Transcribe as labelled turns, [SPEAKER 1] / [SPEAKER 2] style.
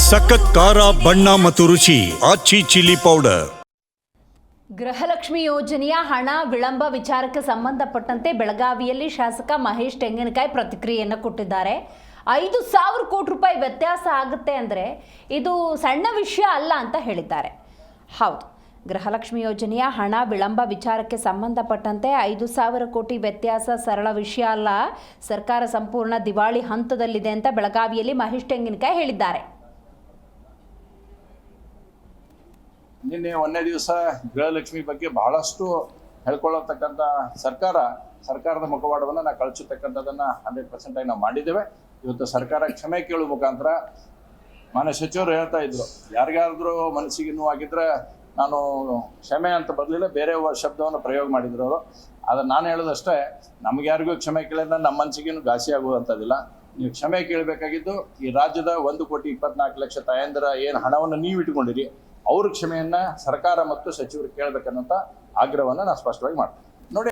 [SPEAKER 1] ಸಖತ್ ಖಾರ ಬಣ್ಣ ಮತ್ತು ರುಚಿ ಆಚಿ ಚಿಲ್ಲಿ ಪೌಡರ್.
[SPEAKER 2] ಗೃಹಲಕ್ಷ್ಮಿ ಯೋಜನೆಯ ಹಣ ವಿಳಂಬ ವಿಚಾರಕ್ಕೆ ಸಂಬಂಧಪಟ್ಟಂತೆ ಬೆಳಗಾವಿಯಲ್ಲಿ ಶಾಸಕ ಮಹೇಶ್ ತೆಂಗಿನಕಾಯಿ ಪ್ರತಿಕ್ರಿಯೆಯನ್ನು ಕೊಟ್ಟಿದ್ದಾರೆ. 5,000 ಕೋಟಿ ರೂಪಾಯಿ ವ್ಯತ್ಯಾಸ ಆಗುತ್ತೆ ಅಂದರೆ ಇದು ಸಣ್ಣ ವಿಷಯ ಅಲ್ಲ ಅಂತ ಹೇಳಿದ್ದಾರೆ. ಹೌದು, ಗೃಹಲಕ್ಷ್ಮಿ ಯೋಜನೆಯ ಹಣ ವಿಳಂಬ ವಿಚಾರಕ್ಕೆ ಸಂಬಂಧಪಟ್ಟಂತೆ 5,000 ಕೋಟಿ ವ್ಯತ್ಯಾಸ ಸರಳ ವಿಷಯ ಅಲ್ಲ. ಸರ್ಕಾರ ಸಂಪೂರ್ಣ ದಿವಾಳಿ ಹಂತದಲ್ಲಿದೆ ಅಂತ ಬೆಳಗಾವಿಯಲ್ಲಿ ಮಹೇಶ್ ತೆಂಗಿನಕಾಯಿ ಹೇಳಿದ್ದಾರೆ.
[SPEAKER 3] ನಿನ್ನೆ ಒಂದೇ ದಿವಸ ಗೃಹಲಕ್ಷ್ಮಿ ಬಗ್ಗೆ ಬಹಳಷ್ಟು ಹೇಳ್ಕೊಳ್ಳತಕ್ಕಂಥ ಸರ್ಕಾರದ ಮುಖವಾಡವನ್ನು ನಾವು ಕಳಿಸತಕ್ಕಂಥದ್ದನ್ನು 100% ಆಗಿ ನಾವು ಮಾಡಿದ್ದೇವೆ. ಇವತ್ತು ಸರ್ಕಾರ ಕ್ಷಮೆ ಕೇಳುವ ಮುಖಾಂತರ ಮಾನ್ಯ ಸಚಿವರು ಹೇಳ್ತಾ ಇದ್ರು, ಯಾರಿಗಾದ್ರೂ ಮನಸ್ಸಿಗೆ ನೋವಾಗಿದ್ರೆ ನಾನು ಕ್ಷಮೆ ಅಂತ ಬರಲಿಲ್ಲ, ಬೇರೆ ಶಬ್ದವನ್ನು ಪ್ರಯೋಗ ಮಾಡಿದ್ರು ಅವರು. ಆದರೆ ನಾನು ಹೇಳೋದಷ್ಟೇ, ನಮ್ಗೆ ಯಾರಿಗೂ ಕ್ಷಮೆ ಕೇಳಿದ್ರೆ ನಮ್ಮ ಮನಸ್ಸಿಗೇನು ಘಾಸಿ ಆಗುವಂಥದ್ದಿಲ್ಲ. ನೀವು ಕ್ಷಮೆ ಕೇಳಬೇಕಾಗಿದ್ದು ಈ ರಾಜ್ಯದ 1,24,00,000 ತಾಯಂದಿರ ಏನು ಹಣವನ್ನು ನೀವು ಇಟ್ಕೊಂಡಿರಿ ಅವ್ರ ಕ್ಷಮೆಯನ್ನ ಸರ್ಕಾರ ಮತ್ತು ಸಚಿವರು ಕೇಳಬೇಕನ್ನೋಂಥ ಆಗ್ರಹವನ್ನು ನಾನು ಸ್ಪಷ್ಟವಾಗಿ ಮಾಡ್ತೀನಿ. ನೋಡಿ.